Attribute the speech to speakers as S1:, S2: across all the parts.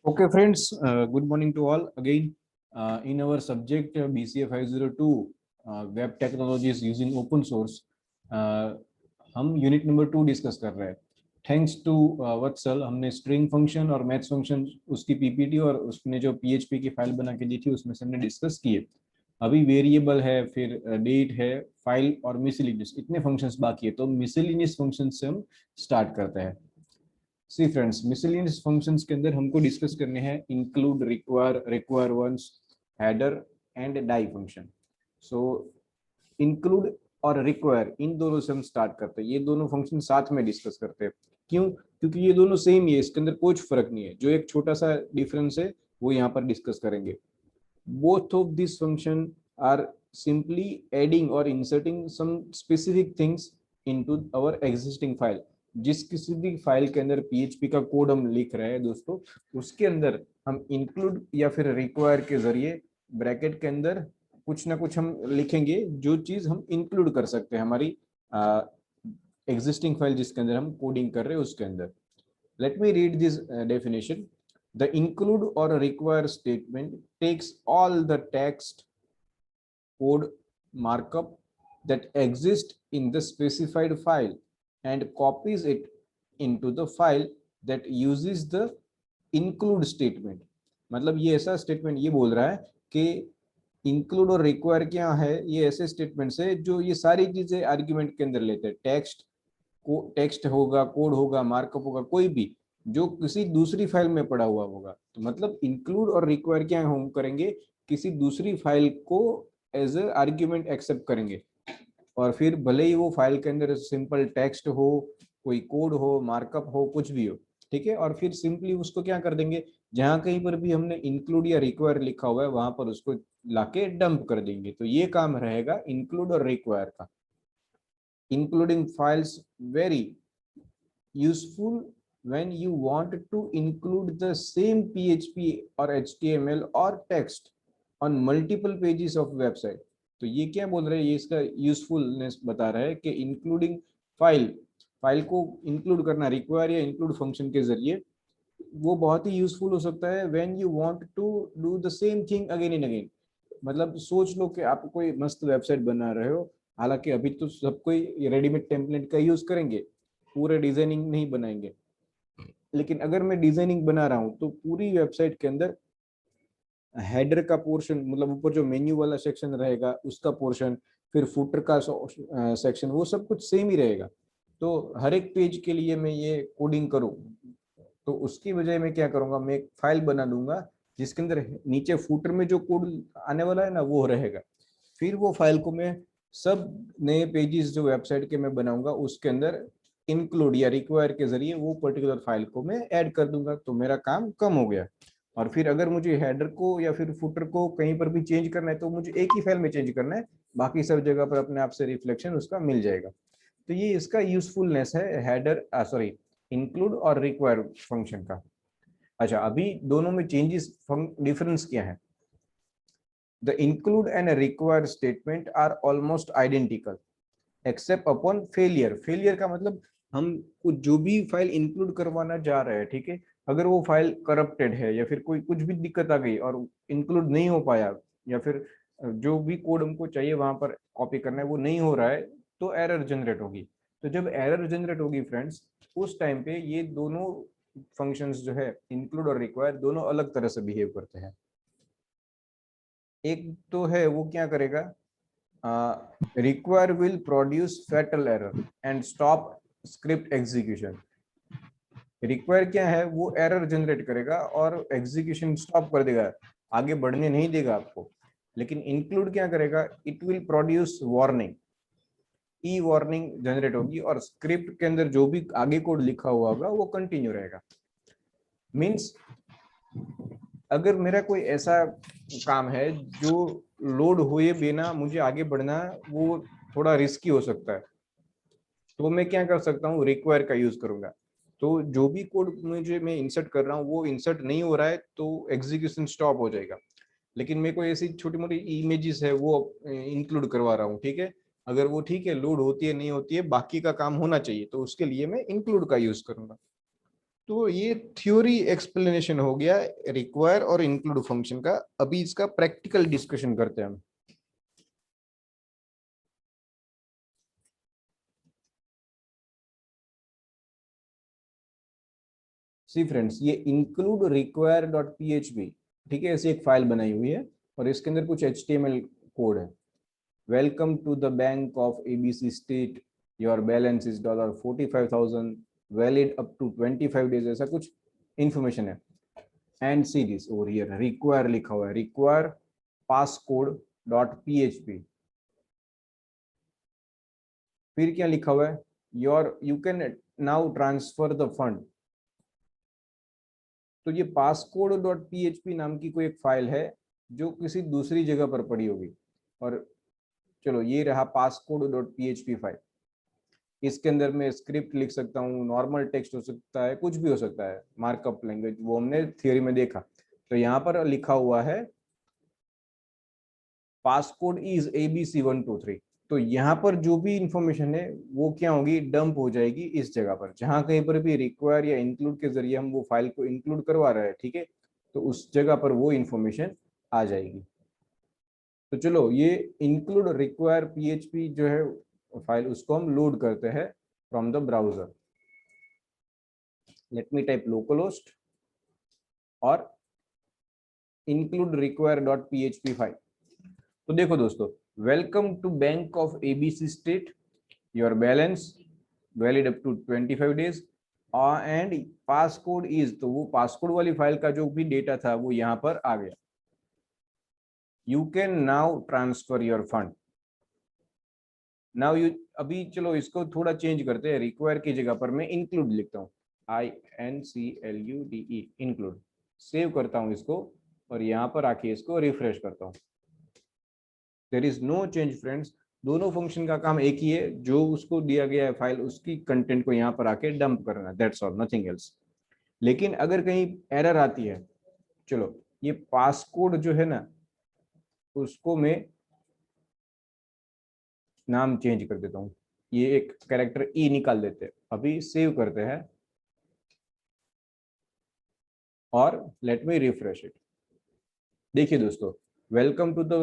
S1: Okay, friends, good morning to all. Again, in our subject BCA 502, Web Technologies using Open Source, हम unit number 2 discuss कर रहे हैं. Thanks to वत्सल, हमने string function और maths function उसकी PPT और उसने जो पीएचपी की फाइल बना के दी थी उसमें से हमने डिस्कस किए. अभी वेरिएबल है, फिर डेट है, फाइल और मिसलिनियस, इतने फंक्शंस बाकी है. तो मिसलिनियस फंक्शन से हम स्टार्ट करते हैं. सी फ्रेंड्स, मिसलिनियस फंक्शंस के अंदर हमको डिस्कस करने हैं include, require, require once, header and die function. So include और रिक्वायर, इन दोनों से हम स्टार्ट करते हैं. ये दोनों फंक्शन साथ में डिस्कस करते हैं. क्यों? क्योंकि ये दोनों सेम ही है, इसके अंदर कुछ फर्क नहीं है. जो एक छोटा सा डिफरेंस है वो यहाँ पर डिस्कस करेंगे. Both of this function are simply adding or inserting some specific things into our existing file. जिस किसी भी फाइल के अंदर पीएचपी का कोड हम लिख रहे हैं दोस्तों, उसके अंदर हम इंक्लूड या फिर रिक्वायर के जरिए ब्रैकेट के अंदर कुछ ना कुछ हम लिखेंगे जो चीज हम इंक्लूड कर सकते हैं हमारी एग्जिस्टिंग फाइल जिसके अंदर हम कोडिंग कर रहे हैं उसके अंदर. Late me read this definition. The include or require statement takes all the text, code, markup that exists in the specified file and copies it into the file that uses the include statement. मतलब ये ऐसा statement ये बोल रहा है कि include और require क्या है, ये ऐसे स्टेटमेंट्स है जो ये सारी चीजें आर्ग्यूमेंट के अंदर लेते हैं. टेक्स्ट होगा, कोड होगा, मार्कअप होगा, कोई भी जो किसी दूसरी फाइल में पड़ा हुआ होगा. तो मतलब इंक्लूड और रिक्वायर क्या हम करेंगे, किसी दूसरी फाइल को एज ए आर्ग्यूमेंट एक्सेप्ट करेंगे. और फिर भले ही वो फाइल के अंदर सिंपल टेक्स्ट हो, कोई कोड हो, मार्कअप हो, कुछ भी हो, ठीक है. और फिर सिंपली उसको क्या कर देंगे, जहां कहीं पर भी हमने इंक्लूड या रिक्वायर लिखा हुआ है वहां पर उसको लाके डंप कर देंगे. तो ये काम रहेगा इंक्लूड और रिक्वायर का. Including files very useful when you want to include the same PHP or HTML or text on multiple pages of website. तो ये क्या बोल रहे हैं, ये इसका यूजफुलनेस बता रहा है कि इंक्लूडिंग फाइल को इंक्लूड करना रिक्वायर या इंक्लूड फंक्शन के जरिए वो बहुत ही यूजफुल हो सकता है when you want to do the same thing again and again. मतलब सोच लो कि आप कोई मस्त वेबसाइट बना रहे हो, हालांकि अभी तो सब कोई रेडीमेड टेम्पलेट का यूज करेंगे, पूरे डिजाइनिंग नहीं बनाएंगे. लेकिन अगर मैं डिजाइनिंग बना रहा हूं तो पूरी वेबसाइट के अंदर हेडर का पोर्शन, मतलब ऊपर जो मेन्यू वाला सेक्शन रहेगा उसका पोर्शन, फिर फुटर का सेक्शन, वो सब कुछ सेम ही रहेगा. तो हर एक पेज के लिए मैं ये कोडिंग करूं तो उसकी बजाय मैं क्या करूंगा, मैं एक फाइल बना दूंगा जिसके अंदर नीचे फुटर में जो कोड आने वाला है ना वो रहेगा. फिर वो फाइल को मैं सब नए पेजेस जो वेबसाइट के मैं बनाऊंगा उसके अंदर इंक्लूड या रिक्वायर के जरिए वो पर्टिकुलर फाइल को मैं ऐड कर दूंगा. तो मेरा काम कम हो गया. और फिर अगर मुझे हेडर को या फिर फुटर को कहीं पर भी चेंज करना है तो मुझे एक ही फाइल में चेंज करना है, बाकी सब जगह पर अपने आप से रिफ्लेक्शन उसका मिल जाएगा. तो ये इसका यूजफुलनेस है हेडर सॉरी इंक्लूड और रिक्वायर फंक्शन का. अच्छा, अभी दोनों में चेंजेस डिफरेंस क्या है. The include and require statement are almost identical except upon failure. Failure का मतलब हम कुछ जो भी फाइल इंक्लूड करवाना जा रहे हैं, ठीक है, अगर वो फाइल करप्टेड है या फिर कोई कुछ भी दिक्कत आ गई और इंक्लूड नहीं हो पाया, या फिर जो भी कोड हमको चाहिए वहां पर कॉपी करना है वो नहीं हो रहा है, तो एरर जनरेट होगी. तो जब एरर जनरेट होगी फ्रेंड्स, उस टाइम पे ये दोनों फंक्शंस जो है इंक्लूड और रिक्वायर दोनों अलग तरह से बिहेव करते हैं. एक तो है वो क्या करेगा, require will produce fatal error and stop script execution. Require क्या है, वो एरर जनरेट करेगा और एग्जीक्यूशन स्टॉप कर देगा, आगे बढ़ने नहीं देगा आपको. लेकिन इंक्लूड क्या करेगा, it will produce warning, E warning generate होगी और स्क्रिप्ट के अंदर जो भी आगे कोड लिखा हुआ होगा वो कंटिन्यू रहेगा. मीन्स अगर मेरा कोई ऐसा काम है जो लोड हुए बिना मुझे आगे बढ़ना वो थोड़ा रिस्की हो सकता है, तो मैं क्या कर सकता हूँ, रिक्वायर का यूज करूंगा. तो जो भी कोड मुझे मैं इंसर्ट कर रहा हूँ वो इंसर्ट नहीं हो रहा है तो एग्जीक्यूशन स्टॉप हो जाएगा. लेकिन मैं कोई ऐसी छोटी मोटी इमेजेस है वो इंक्लूड करवा रहा हूँ, ठीक है, अगर वो ठीक है लोड होती है नहीं होती है बाकी का काम होना चाहिए, तो उसके लिए मैं इंक्लूड का यूज करूंगा. तो ये थ्योरी एक्सप्लेनेशन हो गया रिक्वायर और इंक्लूड फंक्शन का। अभी इसका प्रैक्टिकल डिस्कशन करते हैं हम। सी फ्रेंड्स, ये इंक्लूड रिक्वायर डॉट php, ठीक है, ऐसी एक फाइल बनाई हुई है और इसके अंदर कुछ html कोड है। Welcome to the bank of ABC state, your balance is $45,000, valid up to 25 days, ऐसा कुछ इंफॉर्मेशन है। And see this over here, require लिखा हुआ है, रिक्वायर पासकोड डॉट php। फिर क्या लिखा हुआ है, your you can now transfer the fund. तो ये पासकोड डॉट php नाम की कोई एक फाइल है जो किसी दूसरी जगह पर पड़ी होगी। और चलो, ये रहा पासकोड डॉट php फाइल। इसके अंदर मैं स्क्रिप्ट लिख सकता हूँ, नॉर्मल टेक्स्ट हो सकता है, कुछ भी हो सकता है, मार्कअप लैंग्वेज, वो हमने थियोरी में देखा। तो यहाँ पर लिखा हुआ है पासकोड इज ABC123। तो यहाँ पर जो भी इंफॉर्मेशन है वो क्या होगी, डंप हो जाएगी इस जगह पर। जहां कहीं पर भी रिक्वायर या इंक्लूड के जरिए हम वो फाइल को इंक्लूड करवा रहे हैं, ठीक है, तो उस जगह पर वो इंफॉर्मेशन आ जाएगी। तो चलो, ये इंक्लूड रिक्वायर php जो है फाइल, उसको हम लोड करते हैं from the browser. Let me type localhost और include require dot php file. तो देखो दोस्तों, welcome to bank of ABC state, your balance valid up to 25 days and passcode is, तो वो पासकोड वाली फाइल का जो भी डेटा था वो यहाँ पर आ गया। You can now transfer your fund now you. अभी चलो इसको थोड़ा चेंज करते हैं, रिक्वायर की जगह पर मैं इंक्लूड लिखता हूँ, INCLUDE, इंक्लूड। सेव करता हूँ इसको और यहाँ पर आके इसको रिफ्रेश करता हूँ। There is no change friends, दोनों फंक्शन का काम एक ही है, जो उसको दिया गया है फाइल, उसकी कंटेंट को यहाँ पर आके डंप करना, दैट्स ऑल, नथिंग एल्स। लेकिन अगर कहीं एरर आती है, चलो ये पासकोड जो है ना, उसको मैं नाम चेंज कर देता हूँ, ये एक कैरेक्टर ई निकाल देते हैं। अभी सेव करते हैं और लेट मी रिफ्रेश इट। देखिए दोस्तों, welcome to the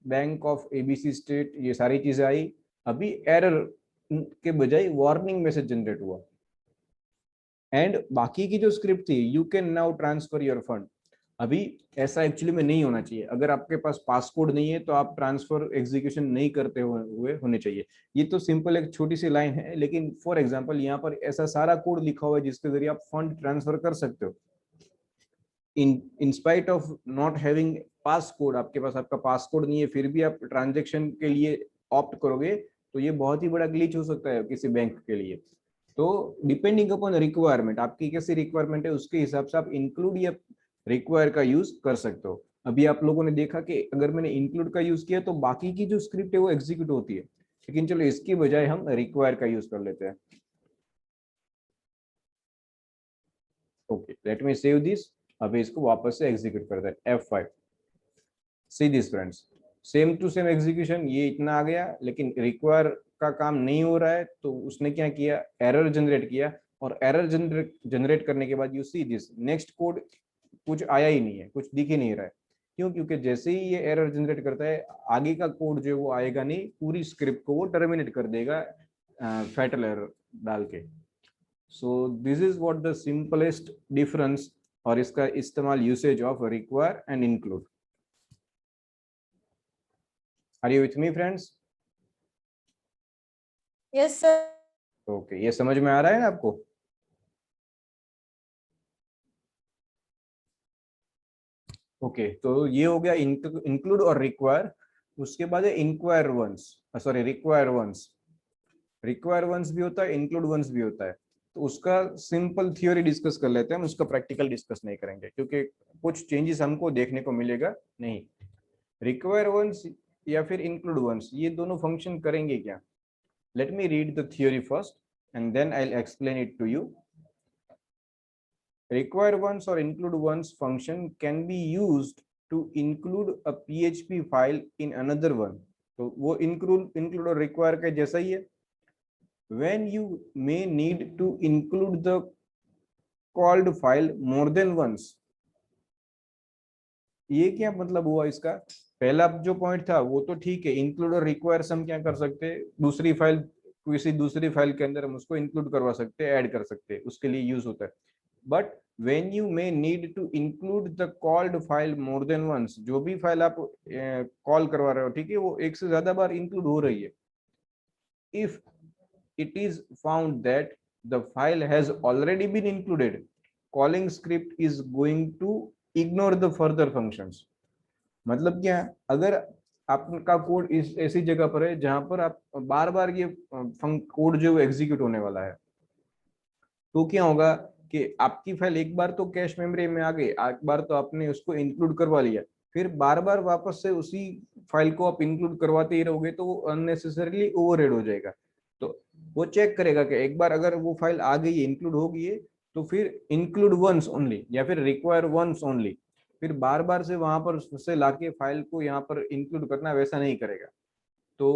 S1: bank of ABC state, ये सारी चीजें आई। अभी एरर के बजाय वार्निंग मैसेज जनरेट हुआ। एंड बाकी की जो स्क्रिप्ट थी, you can now transfer your fund, अभी ऐसा एक्चुअली में नहीं होना चाहिए। अगर आपके पास पासकोड नहीं है तो आप ट्रांसफर एग्जीक्यूशन नहीं करते हुए होने चाहिए। ये तो सिंपल एक छोटी सी लाइन है, लेकिन फॉर एग्जांपल यहाँ पर ऐसा सारा कोड लिखा हुआ है जिसके जरिए आप फंड ट्रांसफर कर सकते हो। In spite of not having passcode, आपके पास आपका पासकोड नहीं है, फिर भी आप ट्रांजेक्शन के लिए ऑप्ट करोगे, तो ये बहुत ही बड़ा ग्लिच हो सकता है किसी बैंक के लिए। तो डिपेंडिंग अपॉन रिक्वायरमेंट, आपकी कैसी रिक्वायरमेंट है उसके हिसाब से आप इंक्लूड या रिक्वायर का यूज कर सकते हो। अभी आप लोगों ने देखा कि अगर मैंने इंक्लूड का यूज किया तो बाकी की जो स्क्रिप्ट है वो एग्जीक्यूट होती है, लेकिन चलो इसकी बजाय हम रिक्वायर का यूज कर लेते हैं। Okay, let me save this. अभी इसको वापस से एग्जीक्यूट करते हैं, F5। See this friends, same to same execution, ये इतना आ गया, लेकिन रिक्वायर का काम नहीं हो रहा है, तो उसने क्या किया, एरर जनरेट किया। और एरर जनरेट करने के बाद you see this next code, कुछ आया ही नहीं है, कुछ दिख ही नहीं रहा है। क्यों? क्योंकि जैसे ही ये एरर जनरेट करता है, आगे का कोड जो है वो आएगा नहीं, पूरी स्क्रिप्ट को वो टर्मिनेट कर देगा फैटल एरर डाल के। So this is what the simplest difference और इसका इस्तेमाल usage of require and include. Are you with me friends?
S2: Yes sir.
S1: Okay, ये समझ में आ रहा है ना आपको? ओके, तो ये हो गया इंक्लूड और रिक्वायर। उसके बाद है inquire once, sorry require once. Require once भी होता है, इंक्लूड वंस भी होता है। तो उसका सिंपल थ्योरी डिस्कस कर लेते हैं, हम उसका प्रैक्टिकल डिस्कस नहीं करेंगे क्योंकि कुछ चेंजेस हमको देखने को मिलेगा नहीं। रिक्वायर वंस या फिर इंक्लूड वंस, ये दोनों फंक्शन करेंगे क्या? Let me read the theory first and then I will explain it to you. Require once or include once function can be used to include a PHP file in another one. तो वो include और require का जैसा ही है। When you may need to include the called file more than once. ये क्या मतलब हुआ इसका? पहला जो पॉइंट था वो तो ठीक है, इंक्लूड और रिक्वायर हम क्या कर सकते हैं, दूसरी फाइल, किसी दूसरी फाइल के अंदर हम उसको इंक्लूड करवा सकते हैं, ऐड कर सकते हैं, उसके लिए यूज होता है। But when you may need to include the called file more than once, जो भी फाइल आप कॉल करवा रहे हो, ठीक है, वो एक से ज्यादा बार इंक्लूड हो रही है, if it is found that the file has already been included, calling script is going to ignore the further functions। मतलब क्या है, अगर आपका कोड इस ऐसी जगह पर है जहां पर आप बार बार ये कोड जो एग्जीक्यूट होने वाला है, तो क्या होगा कि आपकी फाइल एक बार तो कैश मेमोरी में आ गई, एक बार तो आपने उसको इंक्लूड करवा लिया, फिर बार बार वापस से उसी फाइल को आप इंक्लूड करवाते ही रहोगे तो वो अननेसेसरीली ओवरहेड हो जाएगा। तो वो चेक करेगा कि एक बार अगर वो फाइल आ गई है, इंक्लूड हो गई है, तो फिर इंक्लूड वंस ओनली या फिर रिक्वायर वंस ओनली, फिर बार बार से वहां पर से लाके फाइल को यहाँ पर इंक्लूड करना वैसा नहीं करेगा। तो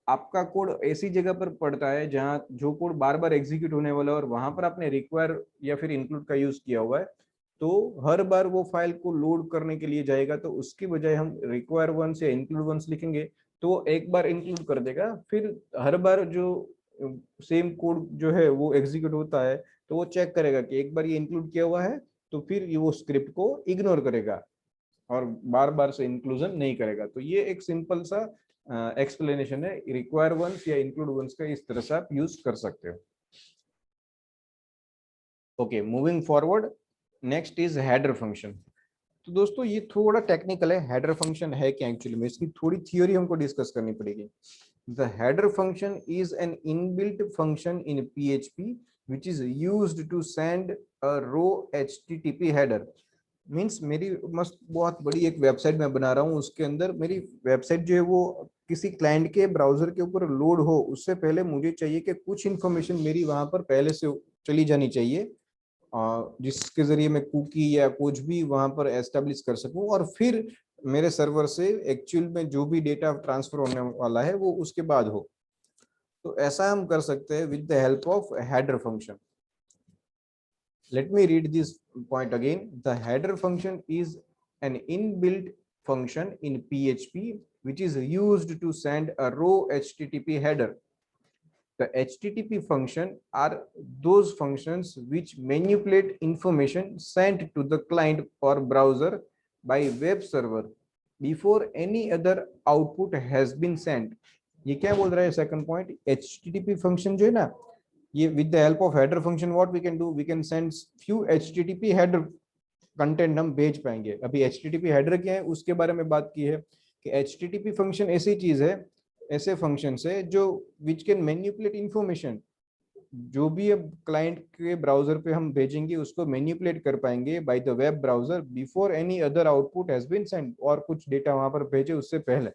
S1: आपका कोड ऐसी जगह पर पड़ता है जहां जो कोड बार बार एग्जीक्यूट होने वाला है और वहां पर आपने रिक्वायर या फिर इंक्लूड का यूज किया हुआ है, तो हर बार वो फाइल को लोड करने के लिए जाएगा, तो उसकी बजाय हम रिक्वायर वंस या इंक्लूड वंस लिखेंगे, तो एक बार इंक्लूड कर देगा, फिर हर बार जो सेम कोड जो है वो एग्जीक्यूट होता है, तो वो चेक करेगा कि एक बार ये इंक्लूड किया हुआ है, तो फिर ये वो स्क्रिप्ट को इग्नोर करेगा और बार बार से इंक्लूजन नहीं करेगा। तो ये एक सिंपल सा एक्सप्लेनेशन है रिक्वायर वंस या इंक्लूड वंस का, इस तरह से आप यूज कर सकते हो। Okay, moving forward, next is header function. तो दोस्तों ये थोड़ा टेक्निकल है, हेडर फंक्शन है क्या एक्चुअली में, इसकी थोड़ी थियोरी हमको डिस्कस करनी पड़ेगी। The header function is an inbuilt function in PHP which is used to send a raw HTTP header। Means मेरी मस्त बहुत बड़ी एक वेबसाइट मैं बना रहा हूँ, उसके अंदर मेरी वेबसाइट जो है वो किसी क्लाइंट के ब्राउजर के ऊपर लोड हो, उससे पहले मुझे चाहिए कि कुछ इन्फॉर्मेशन मेरी वहां पर पहले से चली जानी चाहिए, जिसके जरिए मैं कुकी या कुछ भी वहां पर एस्टेब्लिश कर सकूं, और फिर मेरे सर्वर से एक्चुअल में जो भी डेटा ट्रांसफर होने वाला है वो उसके बाद हो। तो ऐसा हम कर सकते हैं with the help of header function. Let me read this point again. The header function is an inbuilt function in PHP which is used to send a raw HTTP header. The HTTP function are those functions which manipulate information sent to the client or browser by web server before any other output has been sent। ये क्या बोल रहा है second point, HTTP function जो है ना, ये with the help of header function what we can do, we can send few HTTP header content हम भेज पाएंगे। अभी HTTP हेडर क्या है उसके बारे में बात की है कि HTTP फंक्शन ऐसी चीज है, ऐसे फंक्शन है जो विच कैन मैनिपुलेट इंफॉर्मेशन, जो भी अब क्लाइंट के ब्राउजर पे हम भेजेंगे उसको मैनिपुलेट कर पाएंगे by the web browser before any other output has been sent, और कुछ डेटा वहां पर भेजे उससे पहले।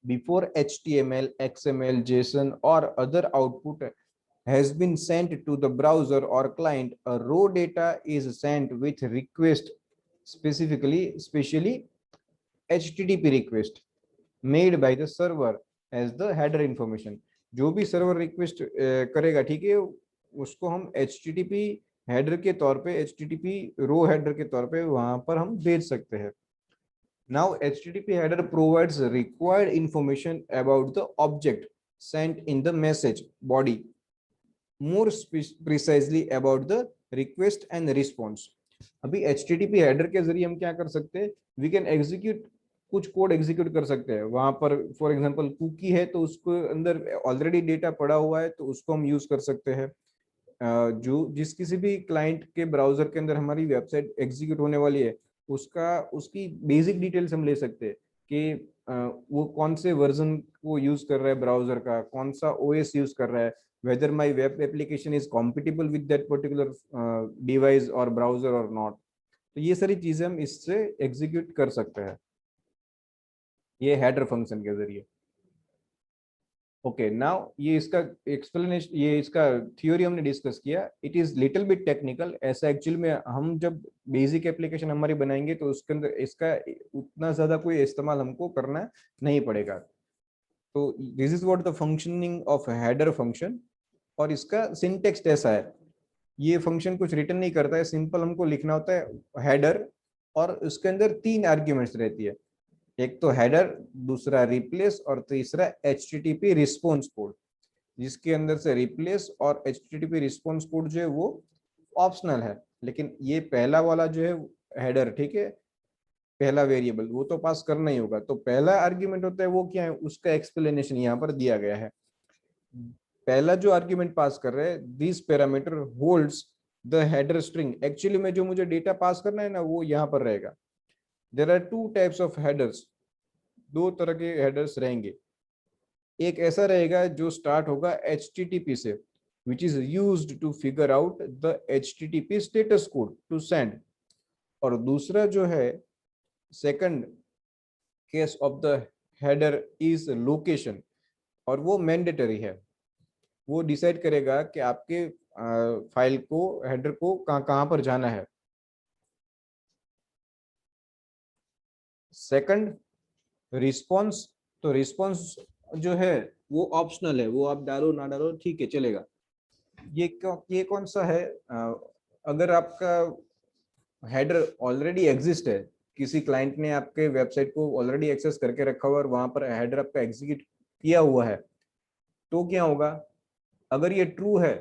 S1: Before HTML, XML, JSON or other output has been sent to the browser or client, a raw data is sent with request, specially HTTP request made by the server as the header information। जो भी server request करेगा, ठीक है, उसको हम HTTP header के तौर पे, HTTP रो हेडर के तौर पे वहां पर हम भेज सकते हैं। Now HTTP header provides required information about the object sent in the message body, more precisely about the request and response। अभी HTTP हेडर के जरिए हम क्या कर सकते हैं, वी कैन एग्जीक्यूट, कुछ कोड एग्जीक्यूट कर सकते हैं वहां पर। फॉर एग्जांपल कुकी है तो उसको अंदर ऑलरेडी डेटा पड़ा हुआ है तो उसको हम यूज कर सकते हैं। जो जिस किसी भी क्लाइंट के ब्राउजर के अंदर हमारी वेबसाइट एग्जीक्यूट होने वाली है, उसका उसकी बेसिक डिटेल्स हम ले सकते हैं कि वो कौन से वर्जन को यूज कर रहा है ब्राउजर का, कौन सा OS यूज कर रहा है, whether my web application is compatible with that particular device or browser or not। तो ये सारी चीजें हम इससे एग्जीक्यूट कर सकते हैं ये हेडर फंक्शन के जरिए। ओके, नाउ ये इसका एक्सप्लेनेशन, ये इसका थ्योरी हमने डिस्कस किया। It is little bit technical, ऐसा एक्चुअल में हम जब बेसिक एप्लीकेशन हमारी बनाएंगे तो उसके अंदर इसका उतना ज्यादा कोई इस्तेमाल हमको करना नहीं पड़ेगा। तो this is what the functioning of header function, और इसका सिंटेक्स ऐसा है ये फंक्शन कुछ रिटर्न नहीं करता है, सिंपल हमको लिखना होता है हेडर, और उसके अंदर 3 आर्ग्यूमेंट्स रहती है, एक तो हेडर, दूसरा रिप्लेस और तीसरा HTTP रिस्पॉन्स कोड, जिसके अंदर से रिप्लेस और HTTP रिस्पॉन्स कोड जो है वो ऑप्शनल है, लेकिन ये पहला वाला जो है हेडर, ठीक है, पहला वेरिएबल वो तो पास करना ही होगा। तो पहला आर्ग्यूमेंट होता है वो क्या है, उसका एक्सप्लेनेशन यहाँ पर दिया गया है। पहला जो आर्ग्यूमेंट पास कर रहे हैं, this parameter holds the header string, actually में जो मुझे डेटा पास करना है ना वो यहाँ पर रहेगा। There are 2 types of headers, 2 तरह के हेडर्स रहेंगे। एक ऐसा रहेगा जो स्टार्ट होगा HTTP से, which is used to figure out the HTTP status code to send, और दूसरा जो है second case of the header is location, और वो मैंडेटरी है, वो डिसाइड करेगा कि आपके फाइल को, हेडर को कहाँ पर जाना है। सेकंड रिस्पॉन्स, तो रिस्पॉन्स जो है वो ऑप्शनल है, वो आप डालो ना डालो ठीक है चलेगा। ये कौन सा है, अगर आपका हेडर ऑलरेडी एग्जिस्ट है, किसी क्लाइंट ने आपके वेबसाइट को ऑलरेडी एक्सेस करके रखा हुआ है और वहां पर हेडर आपका एग्जीक्यूट किया हुआ है, तो क्या होगा, अगर ये ट्रू है,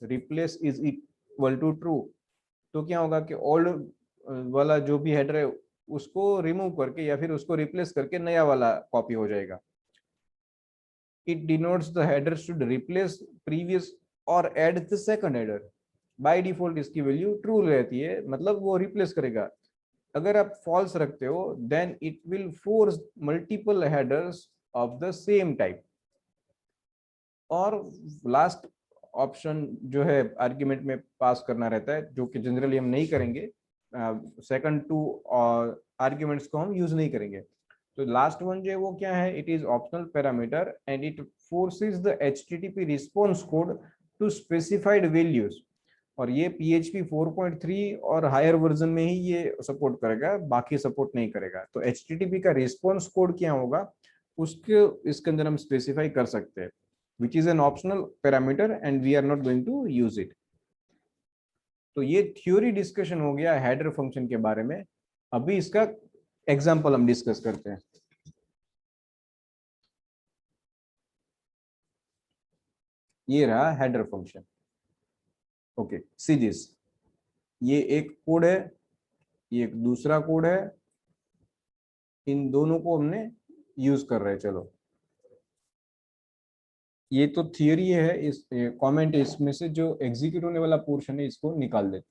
S1: replace is equal to true, तो क्या होगा कि ओल्ड वाला जो भी हेडर है उसको रिमूव करके या फिर उसको रिप्लेस करके नया वाला कॉपी हो जाएगा। It denotes the header should replace previous और add the second header. By default इसकी वैल्यू ट्रू रहती है, मतलब वो रिप्लेस करेगा। अगर आप फॉल्स रखते हो then it will force multiple headers of the same type. और लास्ट ऑप्शन जो है आर्ग्यूमेंट में पास करना रहता है, जो कि जनरली हम नहीं करेंगे, सेकंड टू आर्ग्यूमेंट्स को हम यूज नहीं करेंगे। तो लास्ट वन जो है वो क्या है, it is optional parameter and it forces the HTTP response code to specified values, और ये PHP 4.3 और हायर वर्जन में ही ये सपोर्ट करेगा, बाकी सपोर्ट नहीं करेगा। तो HTTP का रिस्पॉन्स कोड क्या होगा उसके इसके अंदर हम स्पेसिफाई कर सकते हैं, which is an optional parameter and we are not going to use it। तो ये थ्योरी डिस्कशन हो गया हेडर फंक्शन के बारे में। अभी इसका एग्जांपल हम डिस्कस करते हैं। ये रहा header function. Okay, C this, ये एक कोड है, ये एक दूसरा कोड है, इन दोनों को हमने यूज कर रहे हैं। चलो, ये तो थियरी है, इस कमेंट इसमें से जो एग्जीक्यूट होने वाला पोर्शन है इसको निकाल दे।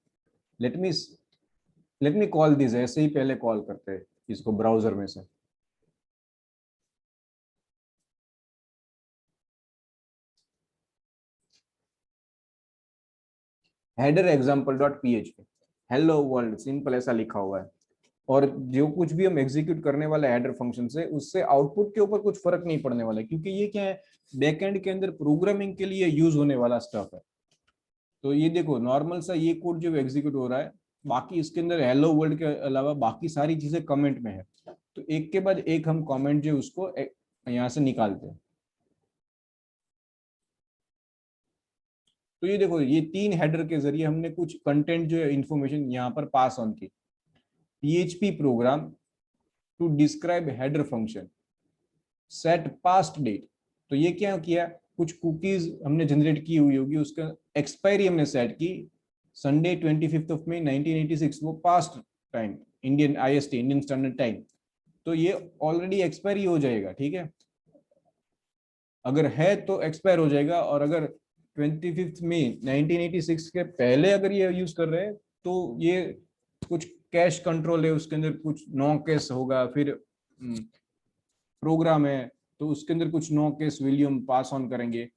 S1: लेट मी कॉल दिस, ऐसे ही पहले कॉल करते हैं इसको ब्राउजर में से। Header example dot PHP, hello world, simple ऐसा लिखा हुआ है। और जो कुछ भी हम एग्जीक्यूट करने वाले हेडर फंक्शन से, उससे आउटपुट के ऊपर कुछ फर्क नहीं पड़ने वाला, क्योंकि ये क्या है, बैकएंड के अंदर प्रोग्रामिंग के लिए यूज होने वाला स्टफ है। तो ये देखो नॉर्मल सा ये कोड जो एग्जीक्यूट हो रहा है, बाकी इसके अंदर हेलो वर्ल्ड के अलावा बाकी सारी चीजें कमेंट में है। तो एक के बाद एक हम कमेंट जो उसको यहाँ से निकालते हैं। तो ये देखो, ये 3 हेडर के जरिए हमने कुछ कंटेंट जो है इंफॉर्मेशन यहाँ पर पास ऑन की। PHP program to describe header function, set past date, तो ये क्या किया, कुछ कुकीज हमने जनरेट की हुई होगी, उसका एक्सपायरी हमने सेट की संडे 25 ऑफ मई 1986, वो past time, Indian IST, Indian standard time. तो ये ऑलरेडी एक्सपायरी हो जाएगा, ठीक है, अगर है तो एक्सपायर हो जाएगा। और अगर 25 मई 1986 के पहले अगर ये यूज कर रहे हैं तो ये कुछ कैश कंट्रोल है, उसके अंदर कुछ नो केस होगा, फिर प्रोग्राम है तो उसके अंदर कुछ नो केस वैल्यू हम पास ऑन करेंगे,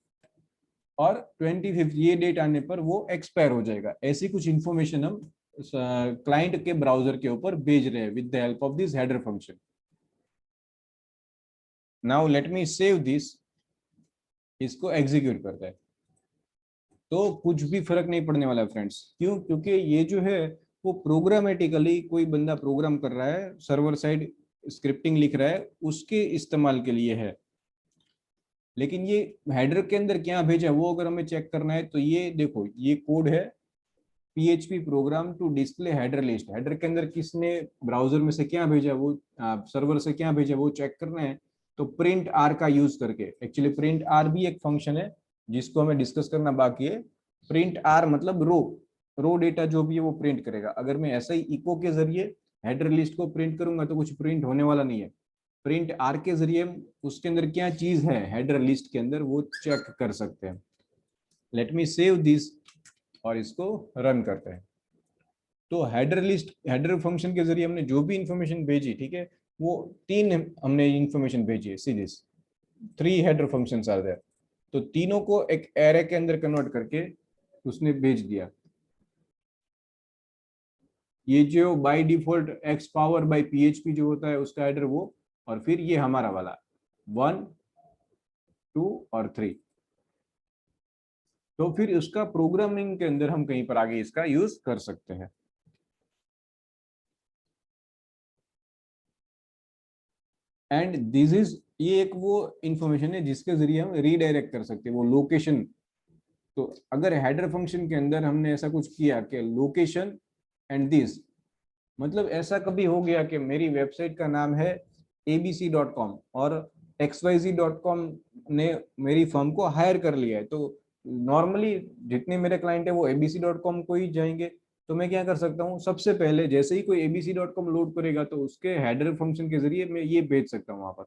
S1: और 25 ये डेट आने पर वो एक्सपायर हो जाएगा। ऐसी कुछ इंफॉर्मेशन हम क्लाइंट के ब्राउजर के ऊपर भेज रहे हैं with the help of this header function. Now let me save this, इसको एग्जीक्यूट करता है तो कुछ भी फर्क नहीं पड़ने वाला है फ्रेंड्स। क्यों? क्योंकि ये जो है वो प्रोग्रामेटिकली कोई बंदा प्रोग्राम कर रहा है, सर्वर साइड स्क्रिप्टिंग लिख रहा है, उसके इस्तेमाल के लिए है। लेकिन ये हेडर के अंदर क्या भेजा वो अगर हमें चेक करना है तो ये देखो, ये कोड है, PHP program to display header list. Header के अंदर किसने ब्राउजर में से क्या भेजा, वो सर्वर से क्या भेजा वो चेक करना है। तो प्रिंट आर का यूज करके, एक्चुअली प्रिंट आर भी एक फंक्शन है जिसको हमें डिस्कस करना बाकी है। प्रिंट आर मतलब रो डेटा जो भी है वो प्रिंट करेगा। अगर मैं ऐसा ही इको के जरिए हेडर लिस्ट को प्रिंट करूंगा तो कुछ प्रिंट होने वाला नहीं है। प्रिंट आर के जरिए उसके अंदर क्या चीज है हेडर लिस्ट के अंदर वो चेक कर सकते हैं। लेट मी सेव दिस और इसको रन करते हैं। तो हेडर लिस्ट, हेडर फंक्शन के जरिए हमने जो भी इंफॉर्मेशन भेजी, ठीक है, वो तीन हमने इंफॉर्मेशन भेजी है। See this 3 header functions are there. तो तीनों को एक एरे के अंदर कन्वर्ट करके उसने भेज दिया। ये जो by default x power bye PHP जो होता है उसका हेडर वो, और फिर ये हमारा वाला 1 2 और 3। तो फिर उसका प्रोग्रामिंग के अंदर हम कहीं पर आगे इसका यूज कर सकते हैं। एंड दिस इज, ये एक वो इंफॉर्मेशन है जिसके जरिए हम रीडायरेक्ट कर सकते हैं वो लोकेशन। तो अगर हेडर फंक्शन के अंदर हमने ऐसा कुछ किया कि लोकेशन एंड दिस, मतलब ऐसा कभी हो गया कि मेरी वेबसाइट का नाम है abc.com और xyz.com ने मेरी फर्म को हायर कर लिया है, तो नॉर्मली जितने मेरे क्लाइंट है वो abc.com को ही जाएंगे। तो मैं क्या कर सकता हूँ, सबसे पहले जैसे ही कोई abc.com लोड करेगा तो उसके हेडर फंक्शन के जरिए मैं ये भेज सकता हूँ वहां पर।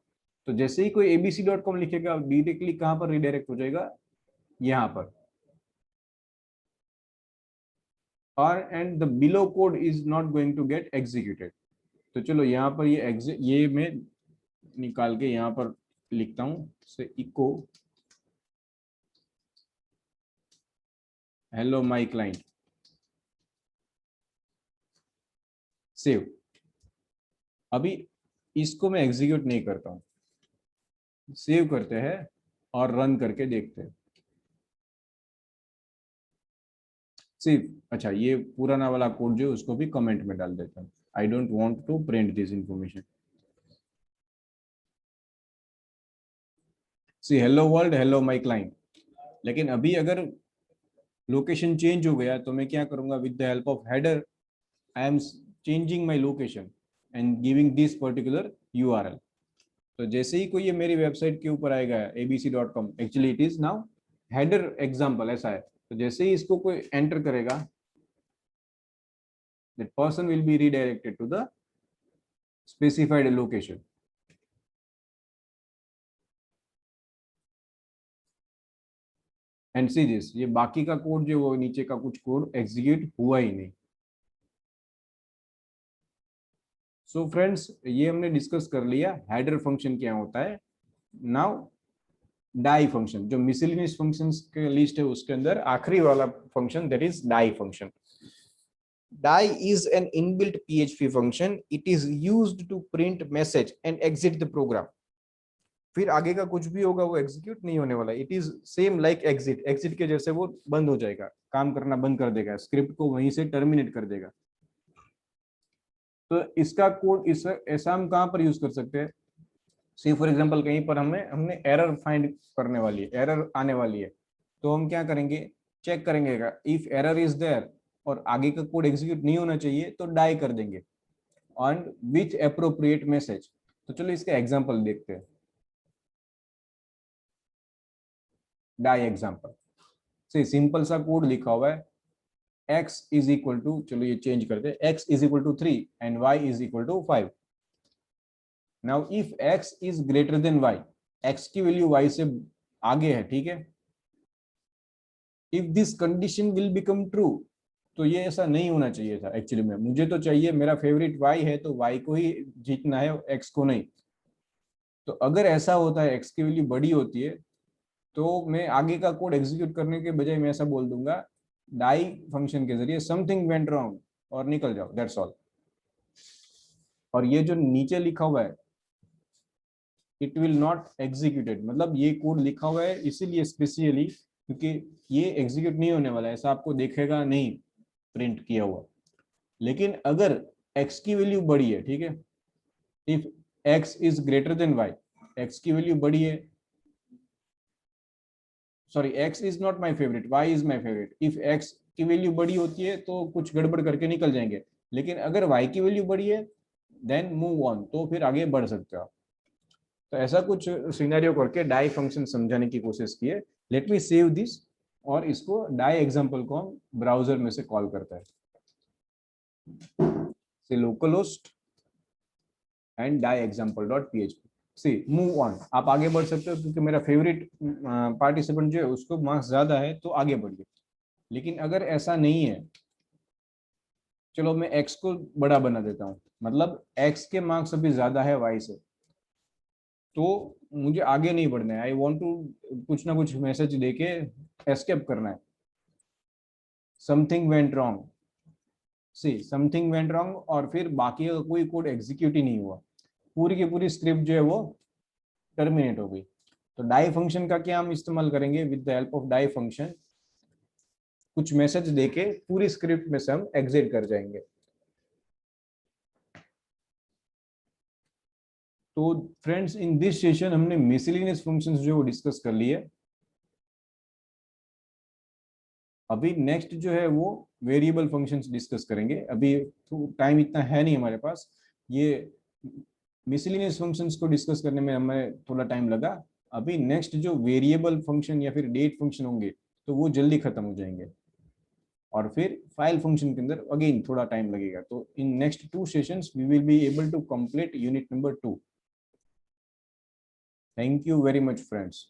S1: तो जैसे ही कोई abc.com लिखेगा डायरेक्टली कहाँ पर रिडायरेक्ट हो जाएगा, यहाँ पर। और and the below code is not going to get executed. तो चलो यहाँ पर ये मैं निकाल के यहाँ पर लिखता हूँ say echo hello my client, save. अभी इसको मैं एग्जीक्यूट नहीं करता हूँ, सेव करते हैं और रन करके देखते हैं। सेव। अच्छा, ये पुराना वाला कोड जो उसको भी कमेंट में डाल देता हूँ। I don't want to print this information. See hello world hello my client. लेकिन अभी अगर लोकेशन चेंज हो गया तो मैं क्या करूंगा, with the help of header I am changing my location and giving this particular URL। तो जैसे ही कोई ये मेरी वेबसाइट के ऊपर आएगा abc.com, actually it is now header example ऐसा है। तो जैसे ही इसको कोई एंटर करेगा that person will be redirected to the specified location. And see this, ये बाकी का कोड जो वो नीचे का कुछ कोड एग्जीक्यूट हुआ ही नहीं। सो फ्रेंड्स, ये हमने डिस्कस कर लिया हेडर फंक्शन क्या होता है। नाउ डाई फंक्शन, जो मिसलिनियस फंक्शंस के लिस्ट है उसके अंदर आखिरी वाला function, that is die function. Die is an inbuilt PHP function. It is used to print message and exit the program. फिर आगे का कुछ भी होगा वो एग्जीक्यूट नहीं होने वाला। It is same like exit, exit के जैसे वो बंद हो जाएगा, काम करना बंद कर देगा, स्क्रिप्ट को वहीं से टर्मिनेट कर देगा। तो इसका कोड इस ऐसा हम कहाँ पर यूज कर सकते हैं, सी फॉर एग्जांपल कहीं पर हमें हमने एरर फाइंड करने वाली है, एरर आने वाली है। तो हम क्या करेंगे, चेक करेंगे इफ एरर इज देयर और आगे का कोड एग्जीक्यूट नहीं होना चाहिए तो डाई कर देंगे ऑन विच अप्रोप्रिएट मैसेज। तो चलो इसका एग्जांपल देखते हैं। डाई एग्जांपल से सिंपल सा कोड लिखा हुआ है, x इज इक्वल टू, चलो ये चेंज करते हैं, x is equal to 3 and y is equal to 5। Now if x is greater than y, x की वैल्यू y से आगे है, ठीक है। If this condition will become true, तो ये ऐसा नहीं होना चाहिए था एक्चुअली में। मुझे तो चाहिए मेरा फेवरेट y है तो y को ही जीतना है, x को नहीं। तो अगर ऐसा होता है x की वैल्यू बड़ी होती है तो मैं आगे का कोड एग्जीक्यूट करने के बजाय मैं ऐसा बोल दूंगा डाई फंक्शन के जरिए समथिंग वेंट रॉन्ग और निकल जाओ, दैट्स ऑल। और ये जो नीचे लिखा हुआ है इट विल नॉट एग्जीक्यूटेड, मतलब ये कोड लिखा हुआ है इसीलिए स्पेशली क्योंकि ये एग्जीक्यूट नहीं होने वाला है, ऐसा आपको देखेगा नहीं प्रिंट किया हुआ। लेकिन अगर x की वैल्यू बड़ी है, ठीक है, if x is greater than y, x की वैल्यू बड़ी है, sorry, x is not my favorite, y is my favorite. If x की वैल्यू बड़ी होती है तो कुछ गड़बड़ करके निकल जाएंगे, लेकिन अगर y की वैल्यू बड़ी है देन मूव ऑन, तो फिर आगे बढ़ सकते हो आप। तो ऐसा कुछ सिनेरियो करके डाई फंक्शन समझाने की कोशिश की है। लेट मी सेव दिस, और इसको डाई एग्जांपल को हम ब्राउजर में से कॉल करता है, say localhost and die example dot php। See move on, आप आगे बढ़ सकते हो, क्योंकि मेरा फेवरेट पार्टिसिपेंट जो है उसको मार्क्स ज्यादा है तो आगे बढ़िए। लेकिन अगर ऐसा नहीं है, चलो मैं x को बड़ा बना देता हूँ, मतलब x के मार्क्स अभी ज्यादा है y से, तो मुझे आगे नहीं बढ़ना है, आई वॉन्ट टू कुछ ना कुछ मैसेज देके एस्केप करना है। Something went wrong, see something went wrong, और फिर बाकी का कोई कोड एग्जीक्यूट ही नहीं हुआ, पूरी की पूरी स्क्रिप्ट जो है वो टर्मिनेट हो गई। तो डाई फंक्शन का क्या हम इस्तेमाल करेंगे, with the help of die function कुछ मैसेज देके पूरी स्क्रिप्ट में से हम एग्जिट कर जाएंगे। तो फ्रेंड्स, इन दिस सेशन हमने मिसलिनियस फंक्शंस जो डिस्कस कर लिए। अभी नेक्स्ट जो है वो वेरिएबल फंक्शंस डिस्कस करेंगे। अभी तो टाइम इतना है नहीं हमारे पास, ये मिसलिनियस फंक्शंस को डिस्कस करने में हमें थोड़ा टाइम लगा। अभी नेक्स्ट जो वेरिएबल फंक्शन या फिर डेट फंक्शन होंगे तो वो जल्दी खत्म हो जाएंगे, और फिर फाइल फंक्शन के अंदर अगेन थोड़ा टाइम लगेगा। तो in next 2 sessions we will be able to complete unit number 2। Thank you very much friends.